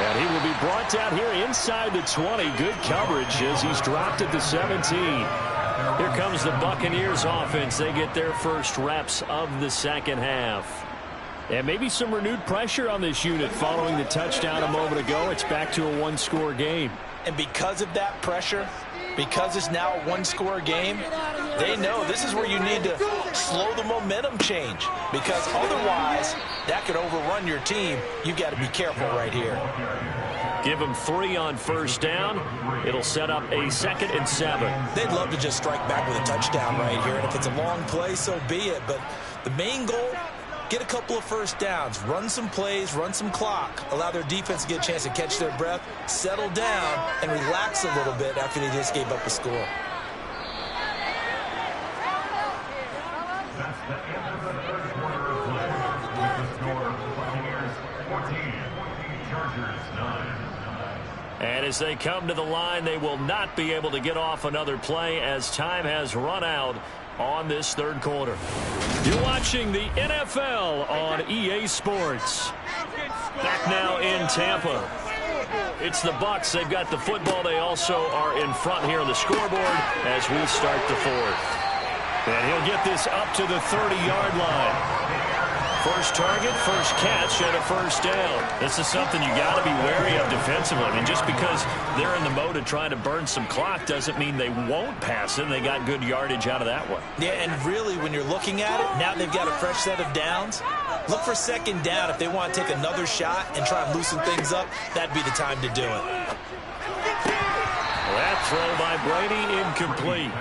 Speaker 10: And he will be brought down here inside the 20. Good coverage as he's dropped at the 17. Here comes the Buccaneers offense. They get their first reps of the second half. And maybe some renewed pressure on this unit following the touchdown a moment ago. It's back to a one-score game.
Speaker 11: And because of that pressure, because it's now a one-score game, they know this is where you need to slow the momentum change, because otherwise that could overrun your team. You've got to be careful right here.
Speaker 10: Give them 3 on first down. It'll set up a 2nd and 7.
Speaker 11: They'd love to just strike back with a touchdown right here, and if it's a long play, so be it. But the main goal, get a couple of first downs, run some plays, run some clock, allow their defense to get a chance to catch their breath, settle down, and relax a little bit after they just gave up a score.
Speaker 10: And as they come to the line, they will not be able to get off another play as time has run out on this third quarter. You're watching the NFL on EA Sports. Back now in Tampa. It's the Bucs. They've got the football. They also are in front here on the scoreboard as we start the fourth. And he'll get this up to the 30-yard line. First target, first catch, and a first down. This is something you got to be wary of defensively. I mean, just because they're in the mode of trying to burn some clock doesn't mean they won't pass it. They got good yardage out of that one. Yeah, and really, when you're looking at it, now they've got a fresh set of downs. Look for second down. If they want to take another shot and try and loosen things up, that'd be the time to do it. That throw by Brady incomplete.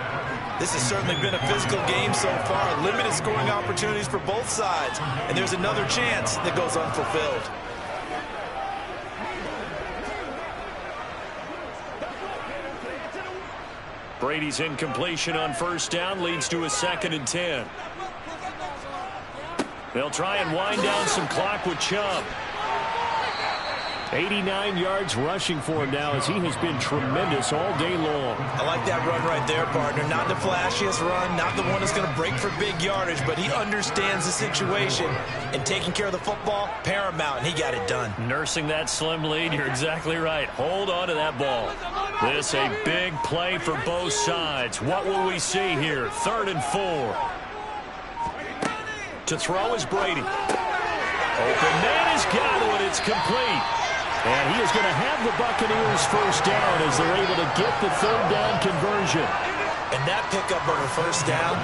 Speaker 11: This has certainly been a physical game so far. Limited scoring opportunities for both sides. And there's another chance that goes unfulfilled.
Speaker 10: Brady's incompletion on first down leads to a 2nd and 10. They'll try and wind down some clock with Chubb. 89 yards rushing for him now as he has been tremendous all day long.
Speaker 11: I like that run right there, partner. Not the flashiest run, not the one that's going to break for big yardage, but he understands the situation, and taking care of the football, paramount, and he got it done.
Speaker 10: Nursing that slim lead, you're exactly right. Hold on to that ball. This a big play for both sides. What will we see here? 3rd and 4. To throw is Brady. Open man is Godwin. It's complete. And he is going to have the Buccaneers first down as they're able to get the 3rd down conversion.
Speaker 11: And that pickup of a first down,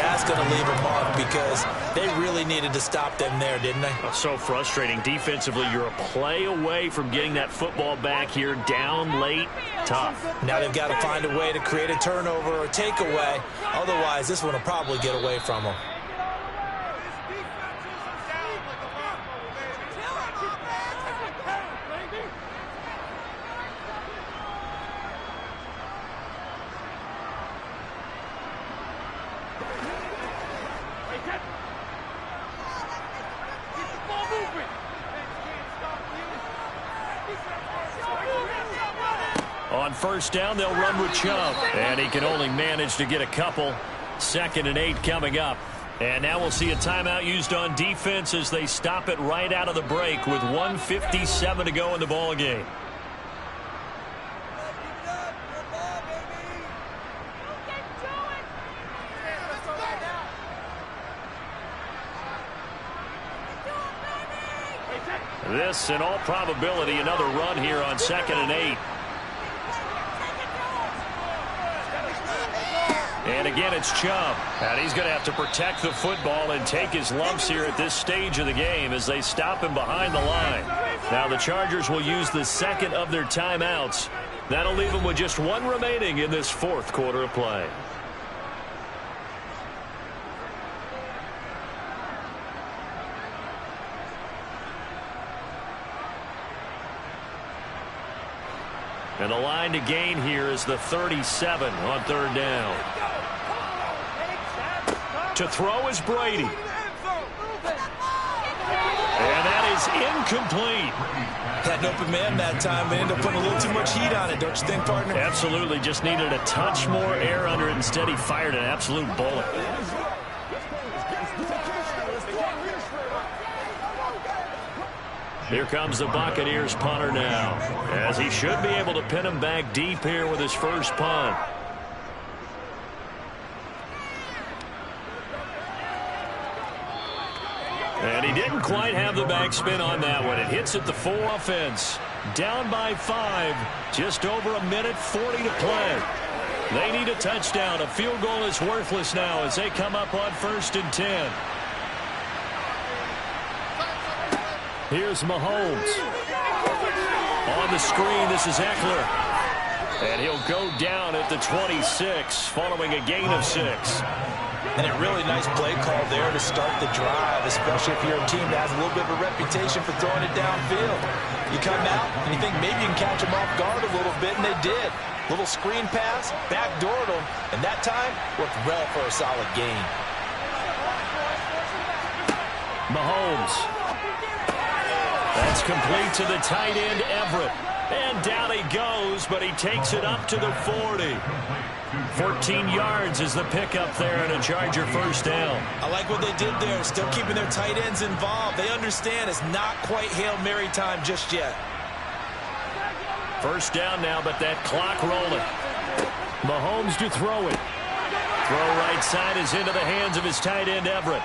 Speaker 11: that's going to leave a mark because they really needed to stop them there, didn't they?
Speaker 10: So frustrating. Defensively, you're a play away from getting that football back here down late. Tough.
Speaker 11: Now they've got to find a way to create a turnover or takeaway. Otherwise, this one will probably get away from them.
Speaker 10: On first down, they'll run with Chubb. And he can only manage to get a couple. 2nd and 8 coming up. And now we'll see a timeout used on defense as they stop it right out of the break with 1:57 to go in the ball game. This, in all probability, another run here on 2nd and 8. And again, it's Chubb. And he's going to have to protect the football and take his lumps here at this stage of the game as they stop him behind the line. Now the Chargers will use the 2nd of their timeouts. That'll leave them with just 1 remaining in this 4th quarter of play. And the line to gain here is the 37 on 3rd down. To throw is Brady. And that is incomplete.
Speaker 11: Had an open man that time, but ended up putting a little too much heat on it, don't you think, partner?
Speaker 10: Absolutely. Just needed a touch more air under it. Instead, he fired an absolute bullet. Here comes the Buccaneers punter now, as he should be able to pin him back deep here with his first punt. And he didn't quite have the backspin on that one. It hits at the 4 offense. Down by 5. Just over a minute 40 to play. They need a touchdown. A field goal is worthless now as they come up on 1st and 10. Here's Mahomes. On the screen, this is Eckler. And he'll go down at the 26 following a gain of 6.
Speaker 11: And a really nice play call there to start the drive, especially if you're a team that has a little bit of a reputation for throwing it downfield. You come out and you think maybe you can catch them off guard a little bit, and they did. Little screen pass, backdoored them, and that time worked well for a solid gain.
Speaker 10: Mahomes. That's complete to the tight end, Everett. And down he goes, but he takes it up to the 40. 14 yards is the pickup there and a Charger first down.
Speaker 11: I like what they did there, still keeping their tight ends involved. They understand it's not quite Hail Mary time just yet.
Speaker 10: First down now, but that clock rolling. Mahomes to throw it. Throw right side is into the hands of his tight end, Everett.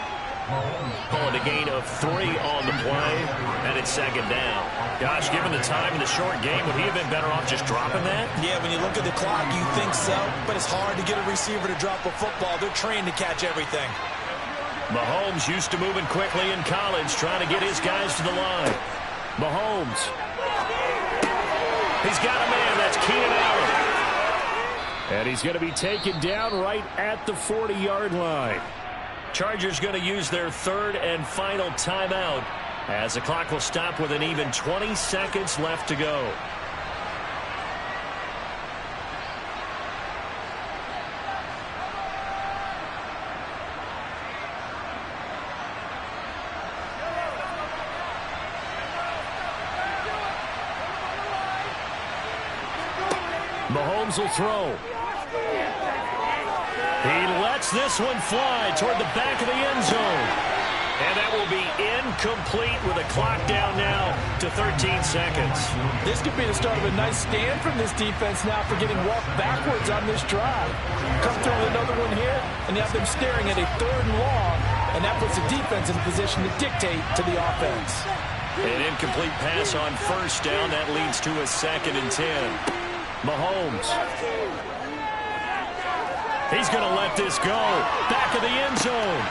Speaker 10: Pulling a gain of 3 on the play, and it's 2nd down. Gosh, given the time in the short game, would he have been better off just dropping that?
Speaker 11: Yeah, when you look at the clock, you think so, but it's hard to get a receiver to drop a football. They're trained to catch everything.
Speaker 10: Mahomes used to moving quickly in college, trying to get his guys to the line. Mahomes. He's got a man. That's Keenan Allen. And he's going to be taken down right at the 40-yard line. Chargers going to use their 3rd and final timeout as the clock will stop with an even 20 seconds left to go. Mahomes will throw. He lets this one fly toward the back of the end zone. And that will be incomplete with a clock down now to 13 seconds.
Speaker 11: This could be the start of a nice stand from this defense now for getting walked backwards on this drive. Come through with another one here, and you have them staring at a 3rd and long, and that puts the defense in a position to dictate to the offense.
Speaker 10: An incomplete pass on first down. That leads to a 2nd and 10. Mahomes. He's going to let this go. Back of the end zone.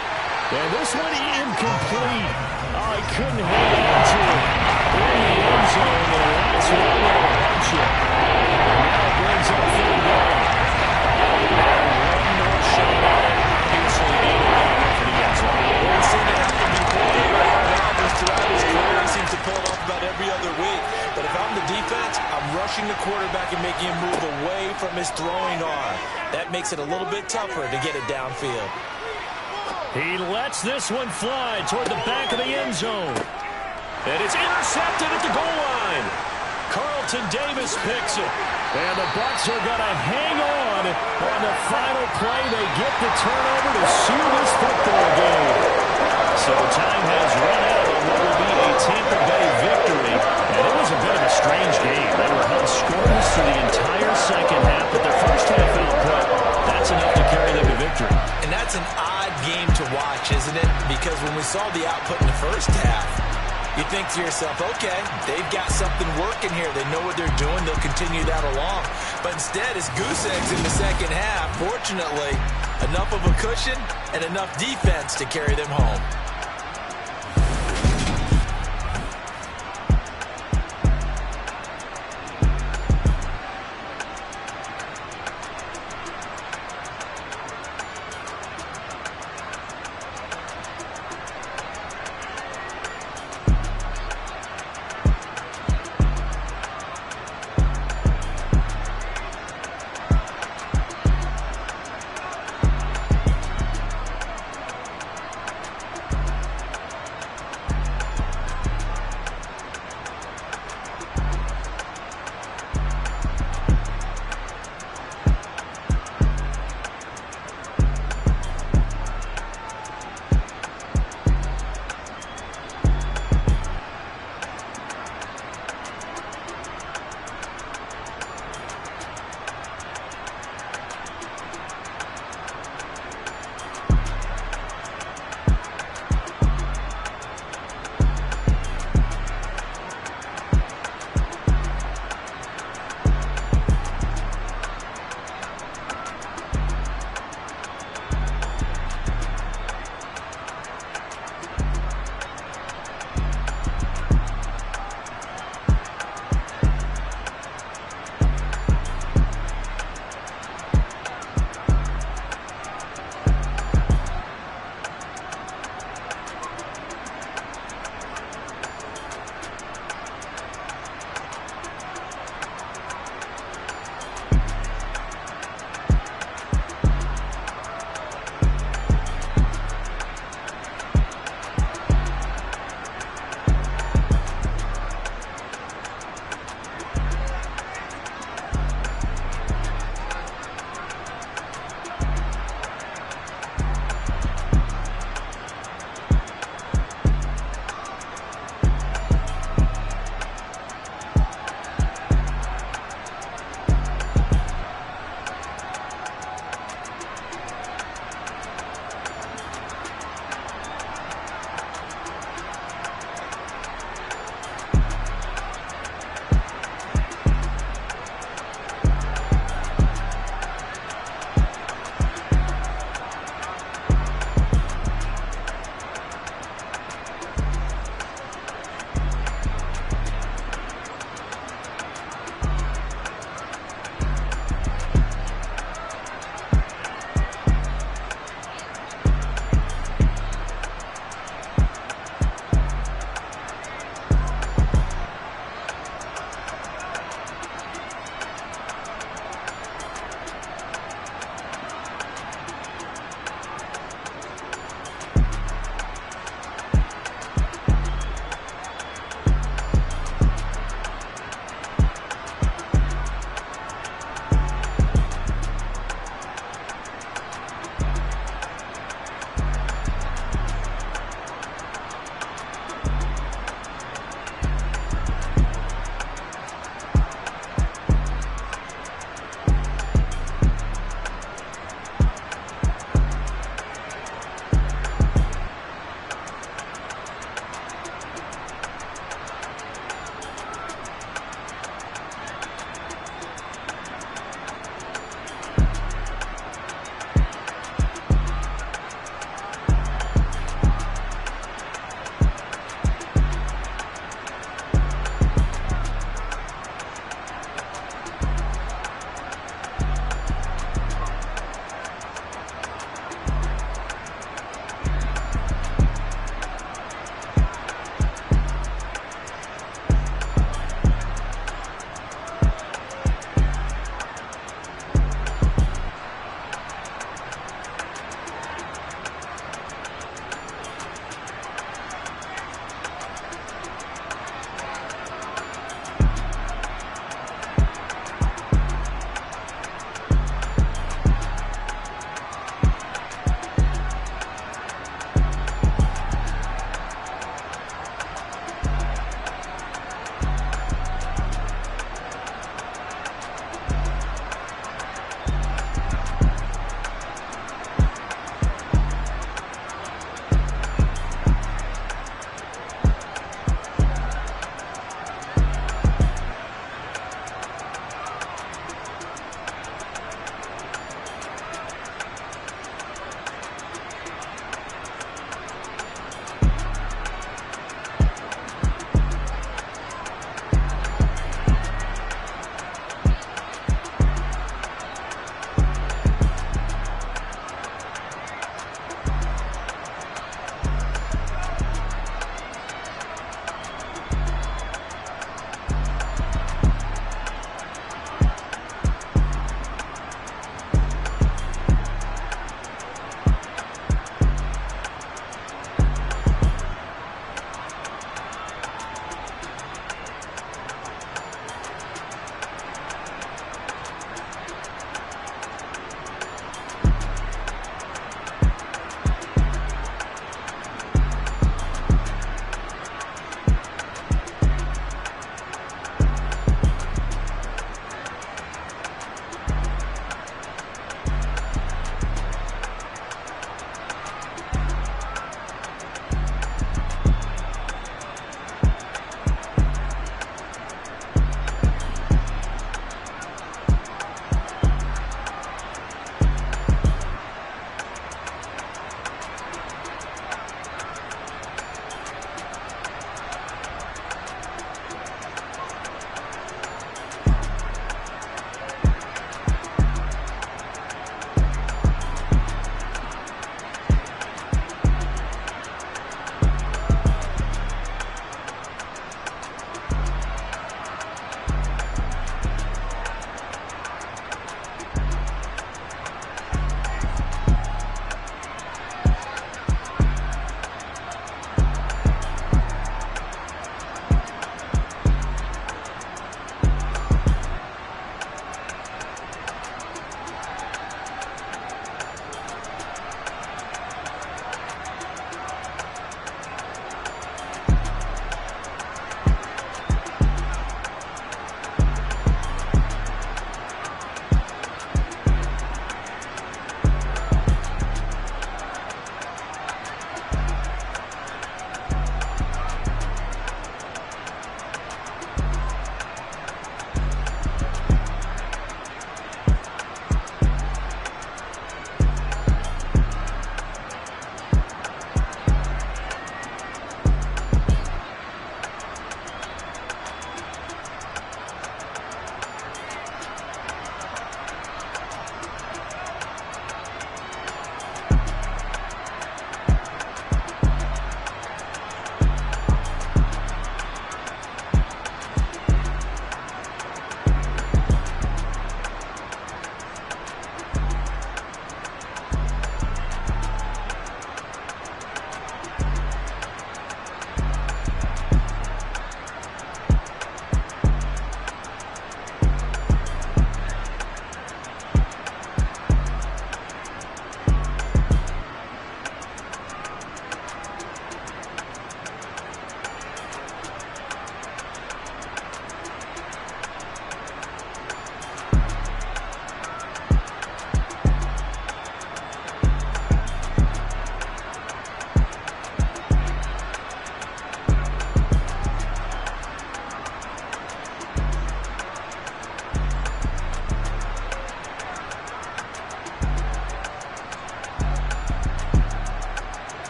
Speaker 10: And this one incomplete. Oh, he couldn't hold on to it. In the end zone, and that's one little bunch it. And now it brings up 3rd down. One more shot at it. Usually ain't enough for the end zone.
Speaker 11: Well, it seemed to have to be played right now. Just throughout his career, he seems to pull it off about every other week. But if I'm the defense, I'm rushing the quarterback and making him move away from his throwing arm. That makes it a little bit tougher to get it downfield.
Speaker 10: He lets this one fly toward the back of the end zone. And it's intercepted at the goal line. Carlton Davis picks it. And the Bucs are going to hang on the final play. They get the turnover to seal this football game. So time has run out on what will be a Tampa Bay victory. And it was a bit of a strange game. They were held scoreless for the entire second half, but their first half output, that's enough to carry them to victory.
Speaker 11: And that's an odd game to watch, isn't it? Because when we saw the output in the first half, you think to yourself, okay, they've got something working here. They know what they're doing. They'll continue that along. But instead, it's goose eggs in the second half. Fortunately, enough of a cushion and enough defense to carry them home.